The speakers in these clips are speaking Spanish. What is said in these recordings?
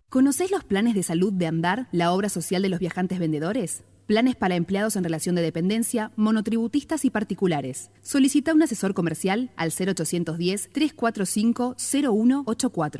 ¿Conocés los planes de salud de Andar, la obra social de los viajantes vendedores? Planes para empleados en relación de dependencia, monotributistas y particulares. Solicita un asesor comercial al 0810-345-0184.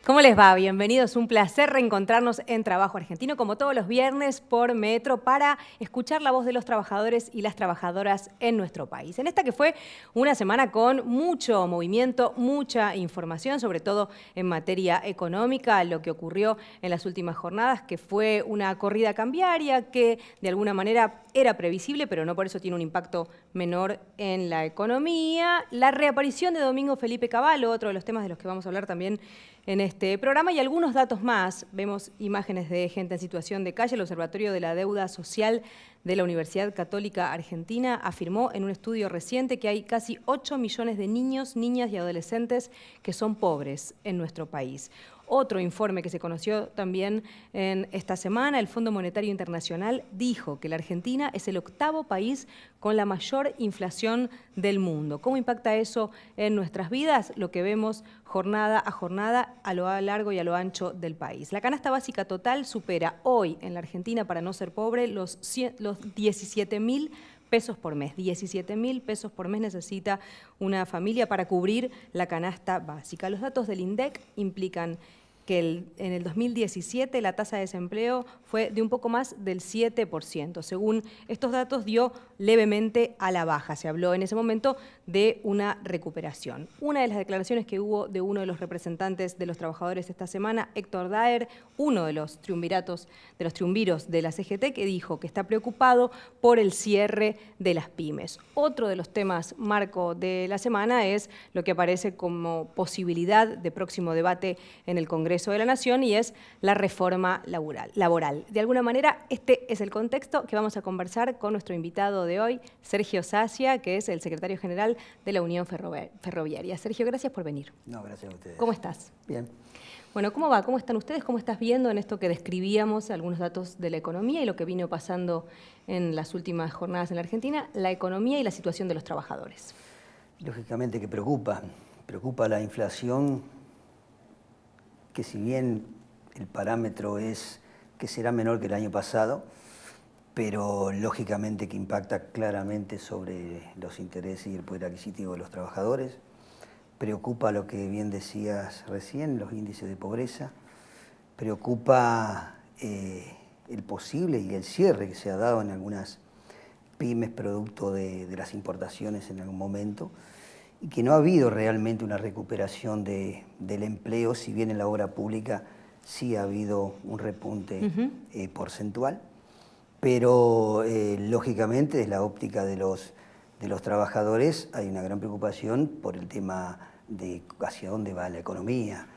¿Cómo les va? Bienvenidos, un placer reencontrarnos en Trabajo Argentino, como todos los viernes por Metro, para escuchar la voz de los trabajadores y las trabajadoras en nuestro país. En esta que fue una semana con mucho movimiento, mucha información, sobre todo en materia económica, lo que ocurrió en las últimas jornadas, que fue una corrida cambiaria que de alguna manera era previsible, pero no por eso tiene un impacto menor en la economía. La reaparición de Domingo Felipe Cavallo, otro de los temas de los que vamos a hablar también en este programa, y algunos datos más. Vemos imágenes de gente en situación de calle. El Observatorio de la Deuda Social de la Universidad Católica Argentina afirmó en un estudio reciente que hay casi 8 millones de niños, niñas y adolescentes que son pobres en nuestro país. Otro informe que se conoció también en esta semana, el Fondo Monetario Internacional dijo que la Argentina es el 8º país con la mayor inflación del mundo. ¿Cómo impacta eso en nuestras vidas? Lo que vemos jornada a jornada a lo largo y a lo ancho del país. La canasta básica total supera hoy en la Argentina, para no ser pobre, los 17.000 pesos por mes. 17.000 pesos por mes necesita una familia para cubrir la canasta básica. Los datos del INDEC implican que en el 2017 la tasa de desempleo fue de un poco más del 7%. Según estos datos, dio levemente a la baja. Se habló en ese momento de una recuperación. Una de las declaraciones que hubo de uno de los representantes de los trabajadores esta semana, Héctor Daer, uno de los triunviros de la CGT, que dijo que está preocupado por el cierre de las pymes. Otro de los temas marco de la semana es lo que aparece como posibilidad de próximo debate en el Congreso de la Nación, y es la reforma laboral. De alguna manera, este es el contexto que vamos a conversar con nuestro invitado de hoy, Sergio Sacia, que es el secretario general de la Unión Ferroviaria. Sergio, gracias por venir. No, gracias a ustedes. ¿Cómo estás? Bien. Bueno, ¿cómo va? ¿Cómo están ustedes? ¿Cómo estás viendo en esto que describíamos, algunos datos de la economía y lo que vino pasando en las últimas jornadas en la Argentina, la economía y la situación de los trabajadores? Lógicamente que preocupa la inflación, que si bien el parámetro es que será menor que el año pasado, pero lógicamente que impacta claramente sobre los intereses y el poder adquisitivo de los trabajadores. Preocupa lo que bien decías recién, los índices de pobreza. Preocupa el posible y el cierre que se ha dado en algunas pymes producto de las importaciones en algún momento, y que no ha habido realmente una recuperación del empleo, si bien en la obra pública sí ha habido un repunte porcentual, pero lógicamente desde la óptica de los trabajadores hay una gran preocupación por el tema de hacia dónde va la economía.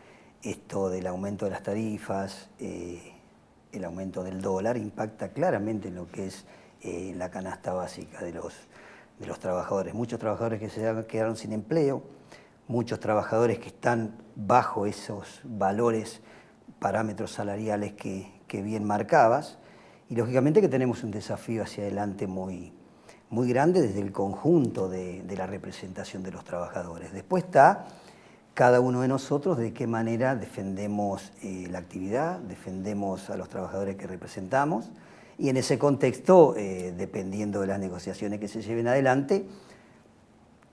Esto del aumento de las tarifas, el aumento del dólar impacta claramente en lo que es la canasta básica de los trabajadores. Muchos trabajadores que se quedaron sin empleo, muchos trabajadores que están bajo esos valores, parámetros salariales que bien marcabas, y lógicamente que tenemos un desafío hacia adelante muy grande desde el conjunto de la representación de los trabajadores. Después está cada uno de nosotros de qué manera defendemos la actividad, defendemos a los trabajadores que representamos, y en ese contexto, dependiendo de las negociaciones que se lleven adelante,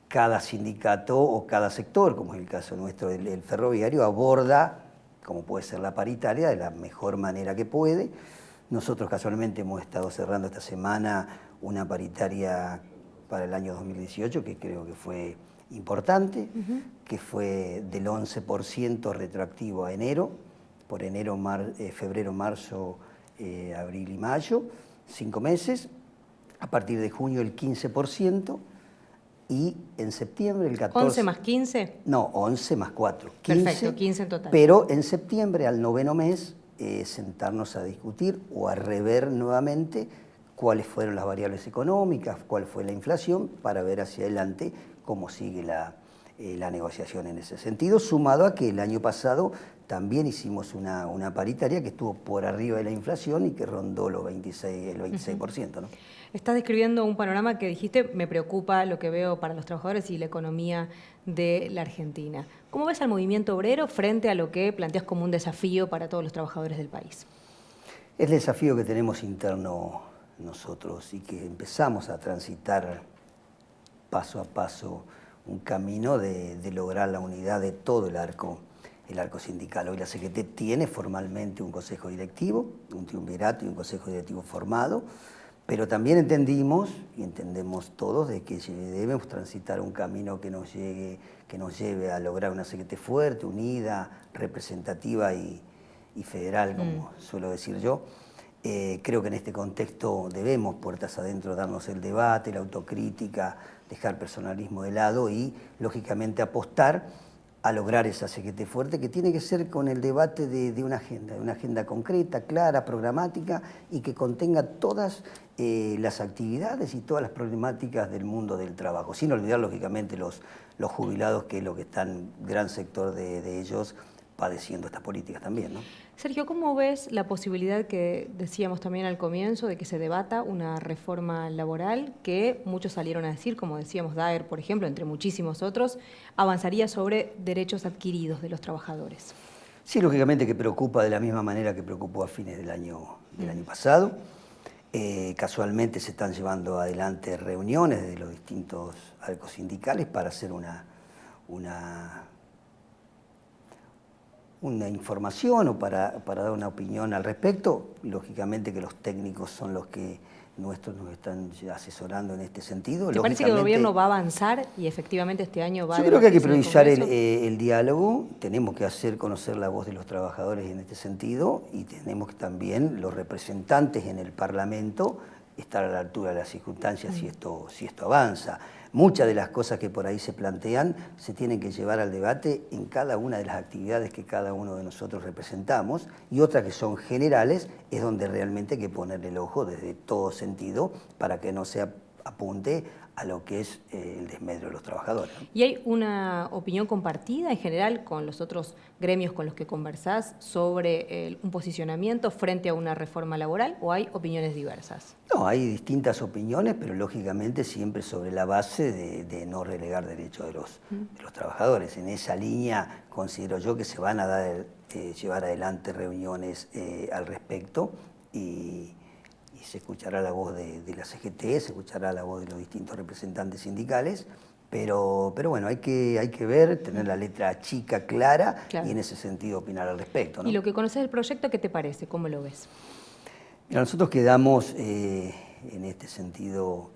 cada sindicato o cada sector, como es el caso nuestro el ferroviario, aborda, como puede ser la paritaria, de la mejor manera que puede. Nosotros casualmente hemos estado cerrando esta semana una paritaria para el año 2018, que creo que fue importante, que fue del 11% retroactivo a enero, por enero, febrero, marzo, abril y mayo, 5 meses. A partir de junio el 15%. Y en septiembre el 14... ¿11 más 15? No, 11 más 4. 15, perfecto, 15 en total. Pero en septiembre, al 9º mes, sentarnos a discutir o a rever nuevamente cuáles fueron las variables económicas, cuál fue la inflación, para ver hacia adelante cómo sigue la negociación en ese sentido, sumado a que el año pasado también hicimos una paritaria que estuvo por arriba de la inflación y que rondó los el 26%. ¿No? Estás describiendo un panorama que dijiste, me preocupa lo que veo para los trabajadores y la economía de la Argentina. ¿Cómo ves al movimiento obrero frente a lo que planteas como un desafío para todos los trabajadores del país? Es el desafío que tenemos interno nosotros y que empezamos a transitar paso a paso un camino de lograr la unidad de todo el arco sindical. Hoy la CGT tiene formalmente un consejo directivo, un triunvirato y un consejo directivo formado, pero también entendimos y entendemos todos de que debemos transitar un camino que nos lleve a lograr una CGT fuerte, unida, representativa y federal, como suelo decir yo. Creo que en este contexto debemos, puertas adentro, darnos el debate, la autocrítica, dejar personalismo de lado y, lógicamente, apostar a lograr esa CGT fuerte, que tiene que ser con el debate de una agenda concreta, clara, programática y que contenga todas las actividades y todas las problemáticas del mundo del trabajo, sin olvidar, lógicamente, los jubilados, que es lo que están, gran sector de ellos, padeciendo estas políticas también, ¿no? Sergio, ¿cómo ves la posibilidad que decíamos también al comienzo de que se debata una reforma laboral que muchos salieron a decir, como decíamos Daer, por ejemplo, entre muchísimos otros, avanzaría sobre derechos adquiridos de los trabajadores? Sí, lógicamente que preocupa de la misma manera que preocupó a fines del año pasado. Casualmente se están llevando adelante reuniones de los distintos arcos sindicales para hacer una información o para dar una opinión al respecto. Lógicamente que los técnicos son los que nos están asesorando en este sentido. ¿Te parece que el gobierno va a avanzar y efectivamente este año va a... Yo creo que hay que priorizar el diálogo, tenemos que hacer conocer la voz de los trabajadores en este sentido y tenemos que también, los representantes en el Parlamento, estar a la altura de las circunstancias si esto avanza. Muchas de las cosas que por ahí se plantean se tienen que llevar al debate en cada una de las actividades que cada uno de nosotros representamos, y otras que son generales es donde realmente hay que ponerle el ojo desde todo sentido para que no se apunte a lo que es el desmedro de los trabajadores. ¿Y hay una opinión compartida en general con los otros gremios con los que conversás sobre un posicionamiento frente a una reforma laboral, o hay opiniones diversas? No, hay distintas opiniones, pero lógicamente siempre sobre la base de no relegar derechos de los trabajadores. En esa línea considero yo que se van a llevar adelante reuniones al respecto y se escuchará la voz de la CGT, se escuchará la voz de los distintos representantes sindicales, pero bueno, hay que ver, tener la letra chica, clara, claro, y en ese sentido opinar al respecto, ¿no? ¿Y lo que conoces del proyecto, qué te parece? ¿Cómo lo ves? Mira, nosotros quedamos en este sentido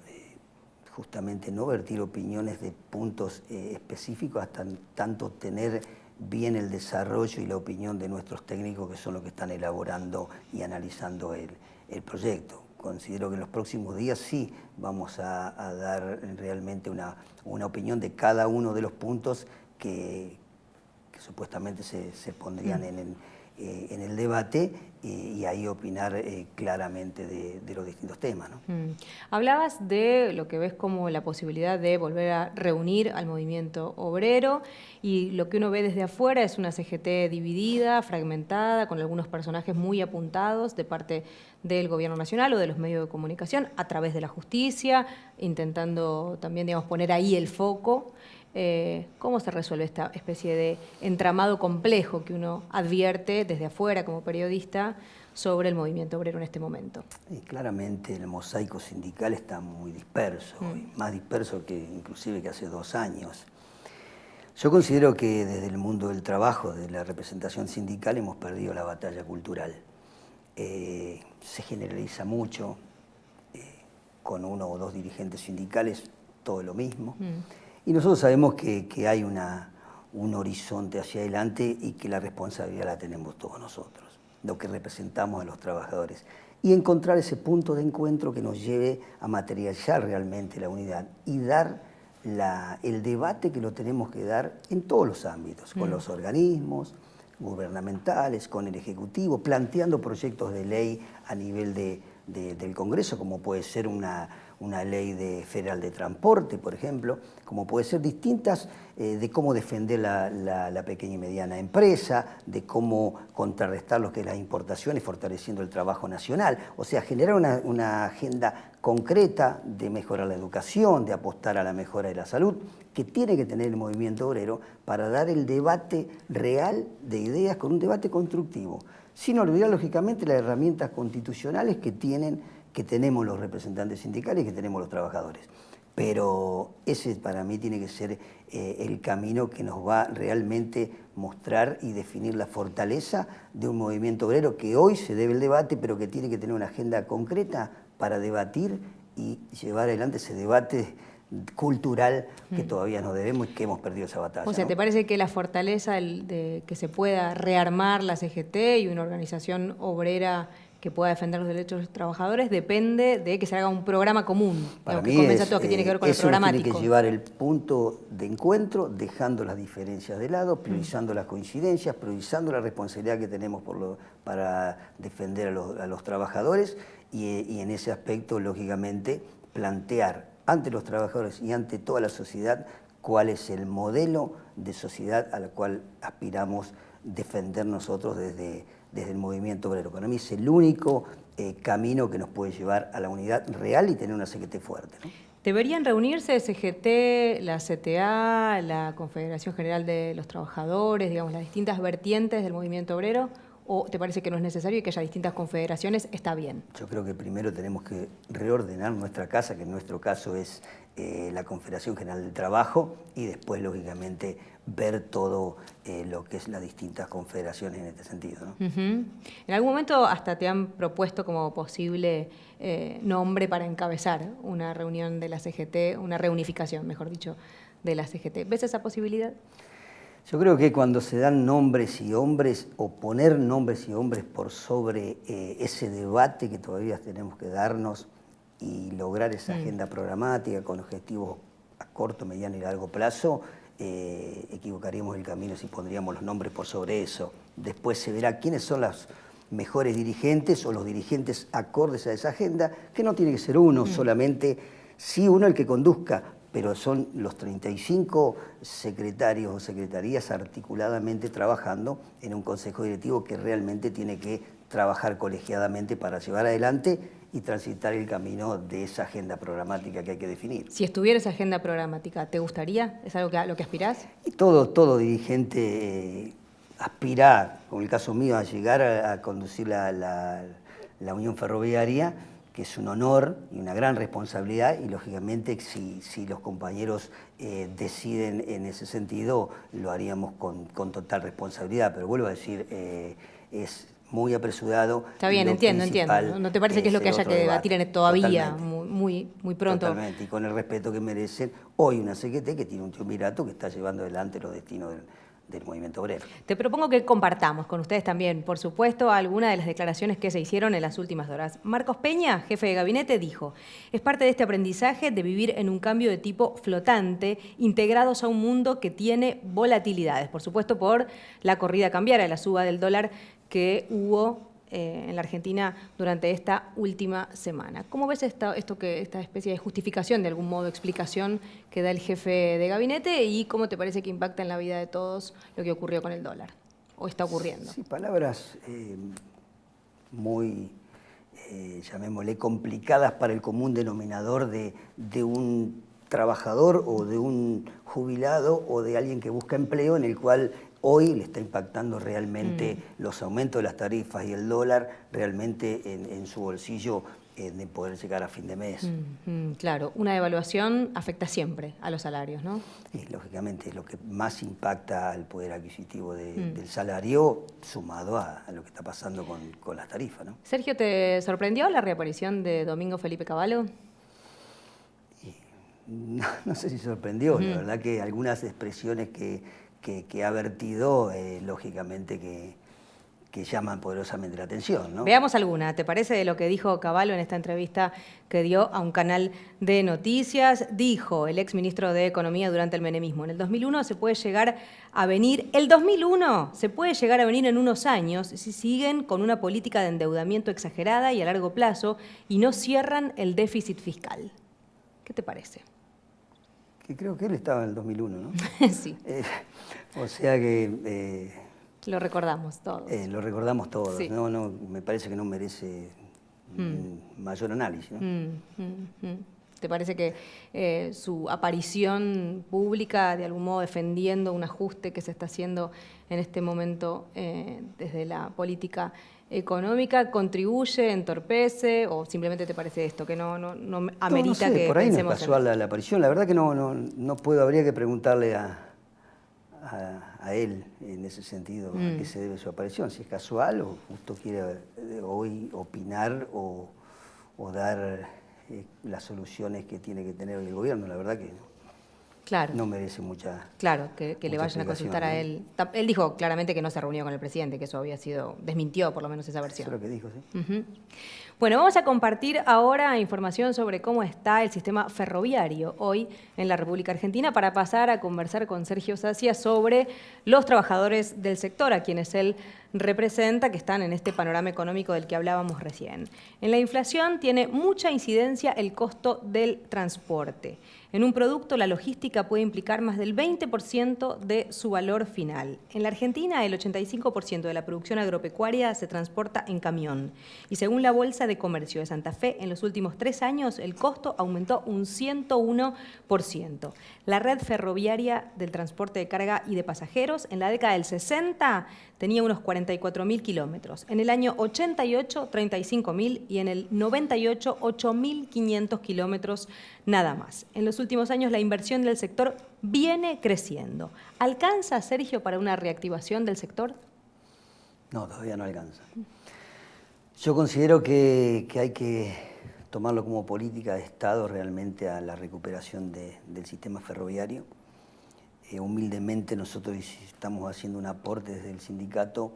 justamente no vertir opiniones de puntos específicos hasta tanto tener bien el desarrollo y la opinión de nuestros técnicos, que son los que están elaborando y analizando el proyecto. Considero que en los próximos días sí vamos a dar realmente una opinión de cada uno de los puntos que supuestamente se pondrían en el debate y ahí opinar claramente de los distintos temas, ¿no? Hablabas de lo que ves como la posibilidad de volver a reunir al movimiento obrero, y lo que uno ve desde afuera es una CGT dividida, fragmentada, con algunos personajes muy apuntados de parte del gobierno nacional o de los medios de comunicación a través de la justicia, intentando también, digamos, poner ahí el foco. ¿Cómo se resuelve esta especie de entramado complejo que uno advierte desde afuera como periodista sobre el movimiento obrero en este momento? Y claramente el mosaico sindical está muy disperso, más disperso que inclusive que hace 2 años. Yo considero que desde el mundo del trabajo, de la representación sindical, hemos perdido la batalla cultural. Se generaliza mucho, con 1 o 2 dirigentes sindicales, todo lo mismo. Y nosotros sabemos que hay una un horizonte hacia adelante y que la responsabilidad la tenemos todos nosotros, lo que representamos a los trabajadores. Y encontrar ese punto de encuentro que nos lleve a materializar realmente la unidad y dar el debate que lo tenemos que dar en todos los ámbitos, con los organismos gubernamentales, con el Ejecutivo, planteando proyectos de ley a nivel del Congreso, como puede ser una ley federal de transporte, por ejemplo, como puede ser distintas de cómo defender la pequeña y mediana empresa, de cómo contrarrestar lo que es las importaciones, fortaleciendo el trabajo nacional. O sea, generar una agenda concreta de mejorar la educación, de apostar a la mejora de la salud, que tiene que tener el movimiento obrero para dar el debate real de ideas con un debate constructivo, sin olvidar, lógicamente, las herramientas constitucionales que tenemos los representantes sindicales y que tenemos los trabajadores. Pero ese para mí tiene que ser el camino que nos va realmente mostrar y definir la fortaleza de un movimiento obrero que hoy se debe el debate, pero que tiene que tener una agenda concreta para debatir y llevar adelante ese debate cultural que todavía nos debemos y que hemos perdido esa batalla. O sea, ¿te parece que la fortaleza de que se pueda rearmar la CGT y una organización obrera que pueda defender los derechos de los trabajadores depende de que se haga un programa común? Para mí que convenza a todos que tiene que ver con el programático. Tiene que llevar el punto de encuentro, dejando las diferencias de lado, priorizando las coincidencias, priorizando la responsabilidad que tenemos para defender a los trabajadores y en ese aspecto, lógicamente, plantear ante los trabajadores y ante toda la sociedad cuál es el modelo de sociedad al cual aspiramos defender nosotros desde el movimiento obrero. Para mí es el único camino que nos puede llevar a la unidad real y tener una CGT fuerte, ¿no? ¿Deberían reunirse CGT, la CTA, la Confederación General de los Trabajadores, digamos, las distintas vertientes del movimiento obrero? ¿O te parece que no es necesario y que haya distintas confederaciones está bien? Yo creo que primero tenemos que reordenar nuestra casa, que en nuestro caso es la Confederación General del Trabajo, y después, lógicamente, ver todo lo que es las distintas confederaciones en este sentido, ¿no? En algún momento hasta te han propuesto como posible nombre para encabezar una reunión de la CGT, una reunificación, mejor dicho, de la CGT. ¿Ves esa posibilidad? Yo creo que cuando se dan nombres y hombres, o poner nombres y hombres por sobre ese debate que todavía tenemos que darnos y lograr esa agenda programática con objetivos a corto, mediano y largo plazo, equivocaríamos el camino si pondríamos los nombres por sobre eso. Después se verá quiénes son los mejores dirigentes o los dirigentes acordes a esa agenda, que no tiene que ser uno solamente, sí uno el que conduzca, pero son los 35 secretarios o secretarías articuladamente trabajando en un consejo directivo que realmente tiene que trabajar colegiadamente para llevar adelante y transitar el camino de esa agenda programática que hay que definir. Si estuviera esa agenda programática, ¿te gustaría? ¿Es algo a lo que aspirás? Y todo dirigente aspira, como el caso mío, a llegar a conducir la Unión Ferroviaria, que es un honor y una gran responsabilidad, y lógicamente si los compañeros deciden en ese sentido, lo haríamos con total responsabilidad. Pero vuelvo a decir, es muy apresurado. Está bien, entiendo. ¿No te parece que es lo que haya que debatir todavía, muy pronto? Totalmente, y con el respeto que merecen hoy una CGT que tiene un triunvirato que está llevando adelante los destinos del movimiento obrero. Te propongo que compartamos con ustedes también, por supuesto, algunas de las declaraciones que se hicieron en las últimas horas. Marcos Peña, jefe de gabinete, dijo: es parte de este aprendizaje de vivir en un cambio de tipo flotante, integrados a un mundo que tiene volatilidades. Por supuesto, por la corrida cambiaria, la suba del dólar que hubo en la Argentina durante esta última semana. ¿Cómo ves esta especie de justificación, de algún modo, explicación que da el jefe de gabinete, y cómo te parece que impacta en la vida de todos lo que ocurrió con el dólar o está ocurriendo? Sí, palabras muy, llamémosle, complicadas para el común denominador de un trabajador o de un jubilado o de alguien que busca empleo, en el cual hoy le está impactando realmente los aumentos de las tarifas y el dólar realmente en su bolsillo de poder llegar a fin de mes. Claro, una devaluación afecta siempre a los salarios, ¿no? Y lógicamente es lo que más impacta al poder adquisitivo del salario, sumado a lo que está pasando con las tarifas, ¿no? Sergio, ¿te sorprendió la reaparición de Domingo Felipe Cavallo? No sé si sorprendió, la verdad que algunas expresiones que que ha vertido, lógicamente que llaman poderosamente la atención, ¿no? Veamos alguna. ¿Te parece de lo que dijo Cavallo en esta entrevista que dio a un canal de noticias? Dijo el exministro de Economía durante el menemismo: en el 2001 se puede llegar a venir, el 2001 se puede llegar a venir en unos años si siguen con una política de endeudamiento exagerada y a largo plazo y no cierran el déficit fiscal. ¿Qué te parece? Que creo que él estaba en el 2001, ¿no? Sí. O sea que... lo recordamos todos. Lo recordamos todos, Sí. no, me parece que no merece mayor análisis, ¿no? ¿Te parece que su aparición pública, de algún modo defendiendo un ajuste que se está haciendo en este momento desde la política económica, contribuye, entorpece, o simplemente te parece esto, que no amerita no sé, que por ahí no es pensemos casual la aparición? La verdad que no puedo, habría que preguntarle a él en ese sentido a qué se debe su aparición, si es casual o justo quiere hoy opinar o dar las soluciones que tiene que tener el gobierno. La verdad que claro. no merece mucha. Claro, que le vayan a consultar a él. Él dijo claramente que no se reunió con el presidente, que eso había sido, desmintió por lo menos esa versión. Eso es lo que dijo, sí. Bueno, vamos a compartir ahora información sobre cómo está el sistema ferroviario hoy en la República Argentina para pasar a conversar con Sergio Sacia sobre los trabajadores del sector, a quienes él representa, que están en este panorama económico del que hablábamos recién. En la inflación tiene mucha incidencia el costo del transporte. En un producto, la logística puede implicar más del 20% de su valor final. En la Argentina, el 85% de la producción agropecuaria se transporta en camión. Y según la Bolsa de Comercio de Santa Fe, en los últimos 3 años, el costo aumentó un 101%. La red ferroviaria del transporte de carga y de pasajeros, en la década del 60, tenía unos 44.000 kilómetros. En el año 88, 35.000 y en el 98, 8.500 kilómetros nada más. En los últimos años la inversión del sector viene creciendo. ¿Alcanza, Sergio, para una reactivación del sector? No, todavía no alcanza. Yo considero que hay que tomarlo como política de Estado realmente a la recuperación del sistema ferroviario. Humildemente nosotros estamos haciendo un aporte desde el sindicato,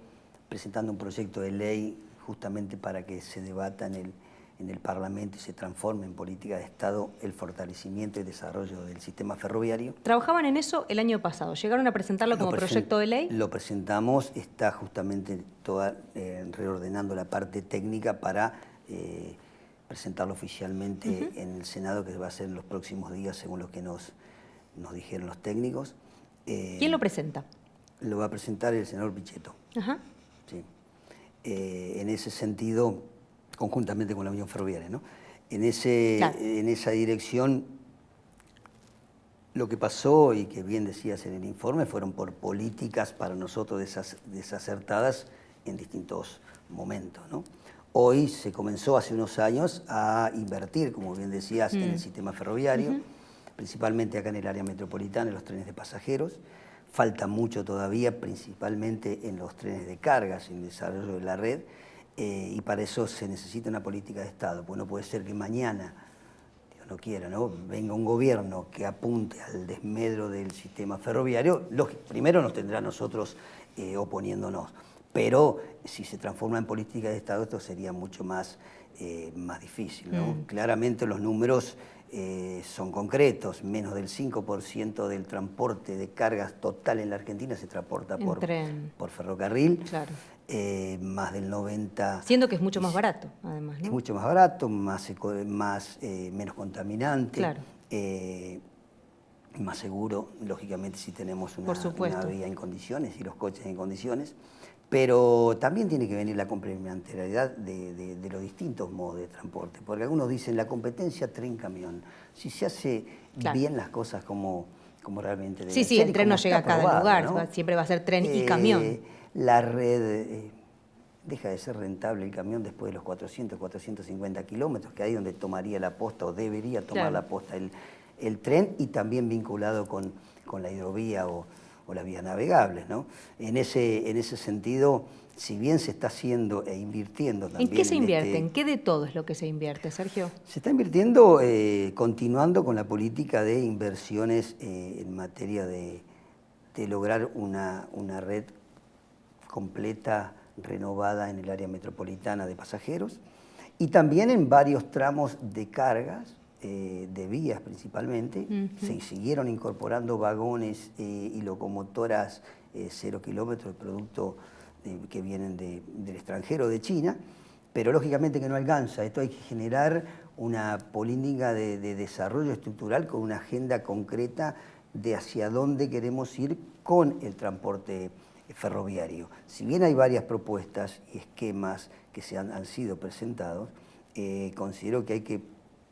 presentando un proyecto de ley justamente para que se debata en el Parlamento y se transforme en política de Estado el fortalecimiento y desarrollo del sistema ferroviario. ¿Trabajaban en eso el año pasado? ¿Llegaron a presentarlo como proyecto de ley? Lo presentamos, está justamente reordenando la parte técnica para presentarlo oficialmente en el Senado, que va a ser en los próximos días, según lo que nos dijeron los técnicos. ¿Quién lo presenta? Lo va a presentar el senador Pichetto. Ajá. Sí. En ese sentido, conjuntamente con la Unión Ferroviaria, ¿no? En esa dirección, lo que pasó, y que bien decías en el informe, fueron por políticas para nosotros desacertadas en distintos momentos, ¿no? Hoy se comenzó hace unos años a invertir, como bien decías, en el sistema ferroviario, principalmente acá en el área metropolitana, en los trenes de pasajeros. Falta mucho todavía, principalmente en los trenes de cargas, en el desarrollo de la red, y para eso se necesita una política de Estado. Pues no puede ser que mañana, Dios no quiera, ¿no?, venga un gobierno que apunte al desmedro del sistema ferroviario. Primero nos tendrá a nosotros oponiéndonos, pero si se transforma en política de Estado esto sería mucho más difícil, ¿no? Claramente los números son concretos. Menos del 5% del transporte de cargas total en la Argentina se transporta por ferrocarril. Claro. Más del 90%. Siendo que es mucho más barato, además, ¿no? Es mucho más barato, menos contaminante. Claro. Más seguro, lógicamente, si tenemos una vía en condiciones y los coches en condiciones. Pero también tiene que venir la complementariedad de los distintos modos de transporte, porque algunos dicen la competencia tren-camión. Si se hace bien las cosas como realmente debe ser. Sí, el tren no llega a cada lugar, ¿no? Siempre va a ser tren y camión. La red deja de ser rentable el camión después de los 400, 450 kilómetros, que ahí es donde tomaría la posta o debería tomar la posta el tren, y también vinculado con la hidrovía o las vías navegables, ¿no? En ese sentido, si bien se está haciendo e invirtiendo también... ¿En qué se invierte? ¿En qué de todo es lo que se invierte, Sergio? Se está invirtiendo, continuando con la política de inversiones en materia de de lograr una red completa, renovada en el área metropolitana de pasajeros y también en varios tramos de cargas, de vías principalmente. Se siguieron incorporando vagones y locomotoras 0 kilómetros de producto que vienen del extranjero, de China, pero lógicamente que no alcanza. Esto hay que generar una política de desarrollo estructural con una agenda concreta de hacia dónde queremos ir con el transporte ferroviario. Si bien hay varias propuestas y esquemas que han sido presentados, considero que hay que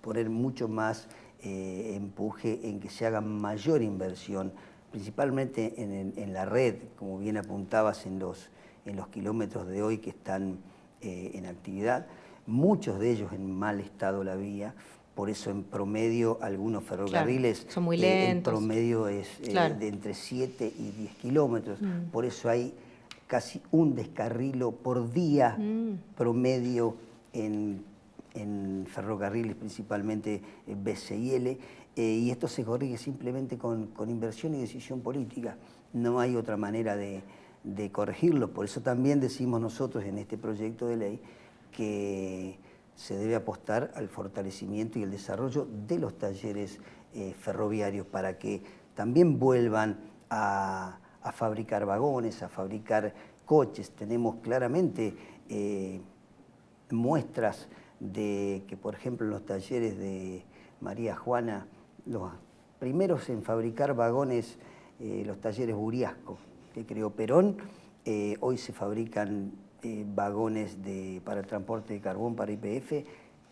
poner mucho más empuje en que se haga mayor inversión, principalmente en la red, como bien apuntabas, en los kilómetros de hoy que están en actividad, muchos de ellos en mal estado la vía. Por eso en promedio algunos ferrocarriles, claro, son muy lentos. en promedio es Claro. de entre 7 y 10 kilómetros. Por eso hay casi un descarrilo por día promedio en ferrocarriles, principalmente BCIL, y esto se corrige simplemente con inversión y decisión política. No hay otra manera de corregirlo. Por eso también decimos nosotros en este proyecto de ley que se debe apostar al fortalecimiento y el desarrollo de los talleres ferroviarios para que también vuelvan a fabricar vagones, a fabricar coches. Tenemos claramente muestras de que, por ejemplo, en los talleres de María Juana, los primeros en fabricar vagones, los talleres Buriasco, que creó Perón, hoy se fabrican vagones para el transporte de carbón para YPF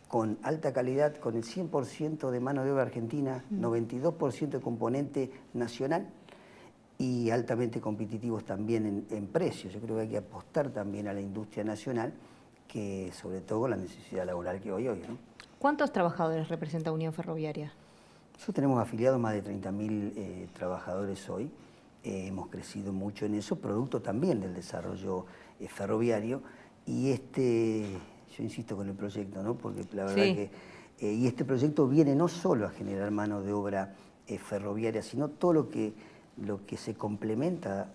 con alta calidad, con el 100% de mano de obra argentina, 92% de componente nacional y altamente competitivos también en precios. Yo creo que hay que apostar también a la industria nacional, que sobre todo con la necesidad laboral que hoy, ¿no? ¿Cuántos trabajadores representa Unión Ferroviaria? Nosotros tenemos afiliados más de 30.000 trabajadores hoy. Hemos crecido mucho en eso, producto también del desarrollo ferroviario. Y yo insisto con el proyecto, ¿no? Porque la verdad que y este proyecto viene no solo a generar mano de obra ferroviaria, sino todo lo que se complementa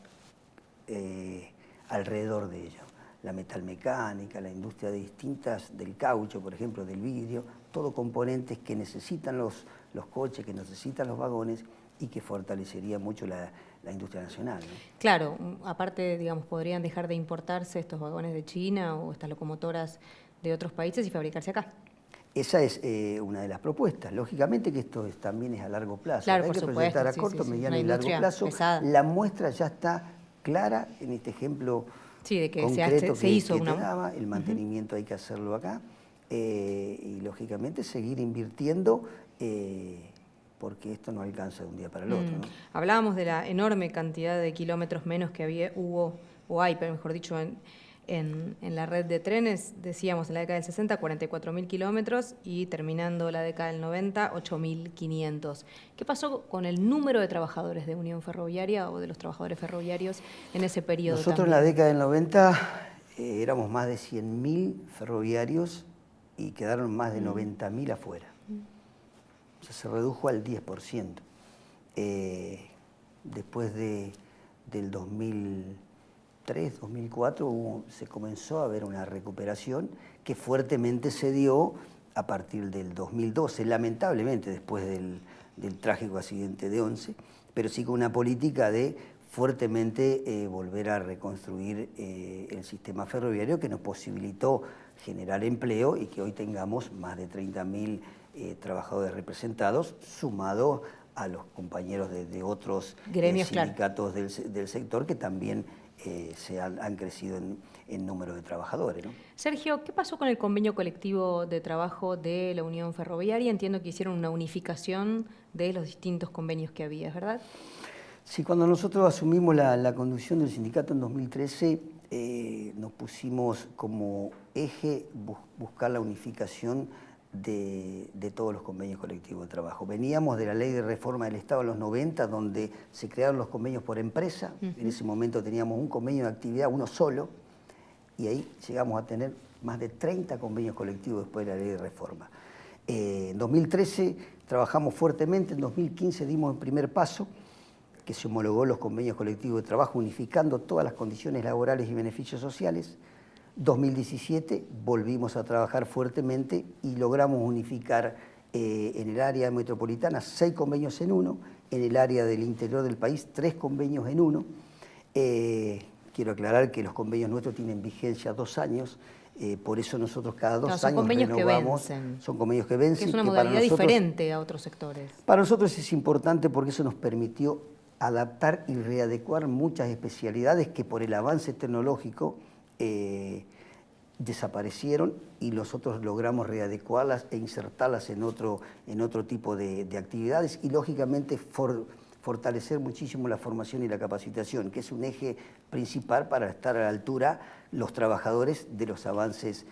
alrededor de ello. La metalmecánica, la industria del caucho, por ejemplo, del vidrio, todo componentes que necesitan los coches, que necesitan los vagones y que fortalecería mucho la industria nacional, ¿no? Claro, aparte, digamos, podrían dejar de importarse estos vagones de China o estas locomotoras de otros países y fabricarse acá. Esa es una de las propuestas. Lógicamente que esto también es a largo plazo. Claro, hay por que supuesto, proyectar a corto, mediano y largo plazo. Pesada. La muestra ya está clara en este ejemplo de que concreto se hizo que una... te daba. El mantenimiento hay que hacerlo acá y lógicamente seguir invirtiendo porque esto no alcanza de un día para el otro, ¿no? Hablábamos de la enorme cantidad de kilómetros menos que hay, pero mejor dicho, en la red de trenes. Decíamos en la década del 60, 44.000 kilómetros y terminando la década del 90, 8.500. ¿Qué pasó con el número de trabajadores de Unión Ferroviaria o de los trabajadores ferroviarios en ese periodo? Nosotros también? en la década del 90 éramos más de 100.000 ferroviarios y quedaron más de 90.000 afuera. O sea, se redujo al 10%. Después del 2003, 2004, se comenzó a ver una recuperación que fuertemente se dio a partir del 2012, lamentablemente después del trágico accidente de Once, pero sí con una política de fuertemente volver a reconstruir el sistema ferroviario que nos posibilitó generar empleo y que hoy tengamos más de 30.000 trabajadores representados, sumado a los compañeros de otros gremios, sindicatos del sector que también han crecido en número de trabajadores, ¿no? Sergio, ¿qué pasó con el convenio colectivo de trabajo de la Unión Ferroviaria? Entiendo que hicieron una unificación de los distintos convenios que había, ¿verdad? Sí, cuando nosotros asumimos la conducción del sindicato en 2013, nos pusimos como eje buscar la unificación de todos los convenios colectivos de trabajo. Veníamos de la ley de reforma del Estado en los 90, donde se crearon los convenios por empresa. En ese momento teníamos un convenio de actividad, uno solo, y ahí llegamos a tener más de 30 convenios colectivos después de la ley de reforma. En 2013 trabajamos fuertemente, en 2015 dimos el primer paso, que se homologó los convenios colectivos de trabajo unificando todas las condiciones laborales y beneficios sociales. 2017 volvimos a trabajar fuertemente y logramos unificar en el área metropolitana 6 convenios en uno, en el área del interior del país 3 convenios en uno. Quiero aclarar que los convenios nuestros tienen vigencia 2 años, por eso nosotros cada 2 años convenios renovamos. Que vencen. Son convenios que vencen. Que es una que modalidad para nosotros, diferente a otros sectores. Para nosotros es importante porque eso nos permitió adaptar y readecuar muchas especialidades que por el avance tecnológico desaparecieron y nosotros logramos readecuarlas e insertarlas en otro tipo de actividades y lógicamente fortalecer muchísimo la formación y la capacitación, que es un eje principal para estar a la altura los trabajadores de los avances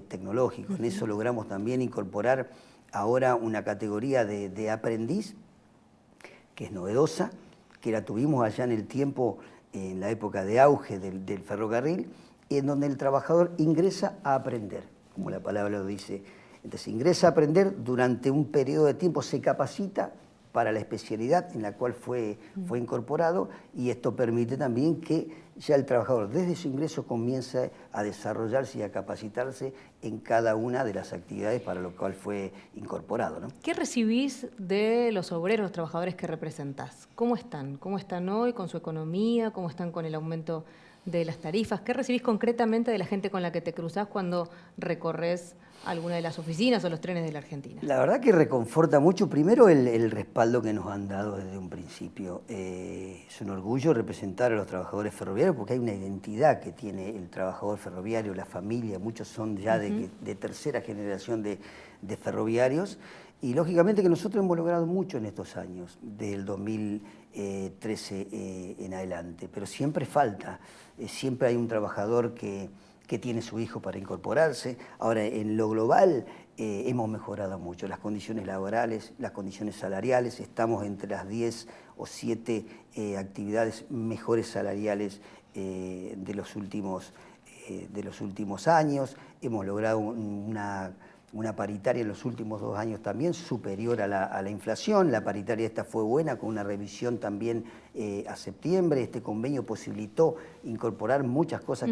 tecnológicos. En eso logramos también incorporar ahora una categoría de aprendiz, que es novedosa, que la tuvimos allá en el tiempo, en la época de auge del ferrocarril, en donde el trabajador ingresa a aprender, como la palabra lo dice. Entonces ingresa a aprender durante un periodo de tiempo, se capacita para la especialidad en la cual fue incorporado y esto permite también que ya el trabajador desde su ingreso comience a desarrollarse y a capacitarse en cada una de las actividades para lo cual fue incorporado, ¿no? ¿Qué recibís de los obreros, los trabajadores que representás? ¿Cómo están? ¿Cómo están hoy con su economía? ¿Cómo están con el aumento de las tarifas? ¿Qué recibís concretamente de la gente con la que te cruzás cuando recorres alguna de las oficinas o los trenes de la Argentina? La verdad que reconforta mucho, primero el respaldo que nos han dado desde un principio. Es un orgullo representar a los trabajadores ferroviarios porque hay una identidad que tiene el trabajador ferroviario, la familia, muchos son ya de tercera generación de ferroviarios y lógicamente que nosotros hemos logrado mucho en estos años, del 2013 en adelante, pero siempre falta, siempre hay un trabajador que tiene su hijo para incorporarse. Ahora, en lo global hemos mejorado mucho las condiciones laborales, las condiciones salariales, estamos entre las 10 o 7 actividades mejores salariales de los últimos años, hemos logrado una paritaria en los últimos 2 años también superior a la inflación. La paritaria esta fue buena, con una revisión también a septiembre. Este convenio posibilitó incorporar muchas cosas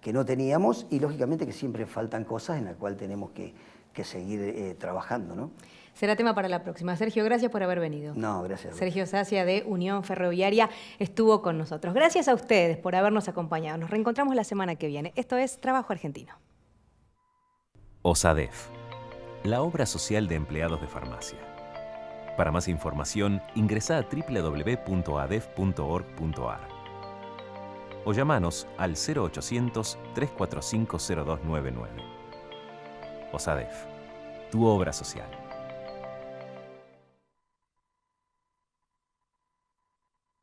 que no teníamos y lógicamente que siempre faltan cosas en las cuales tenemos que seguir trabajando, ¿no? Será tema para la próxima. Sergio, gracias por haber venido. No, gracias. Sergio Sacia de Unión Ferroviaria estuvo con nosotros. Gracias a ustedes por habernos acompañado. Nos reencontramos la semana que viene. Esto es Trabajo Argentino. OSADEF, la obra social de empleados de farmacia. Para más información, ingresá a www.adef.org.ar o llamanos al 0800-345-0299. OSADEF, tu obra social.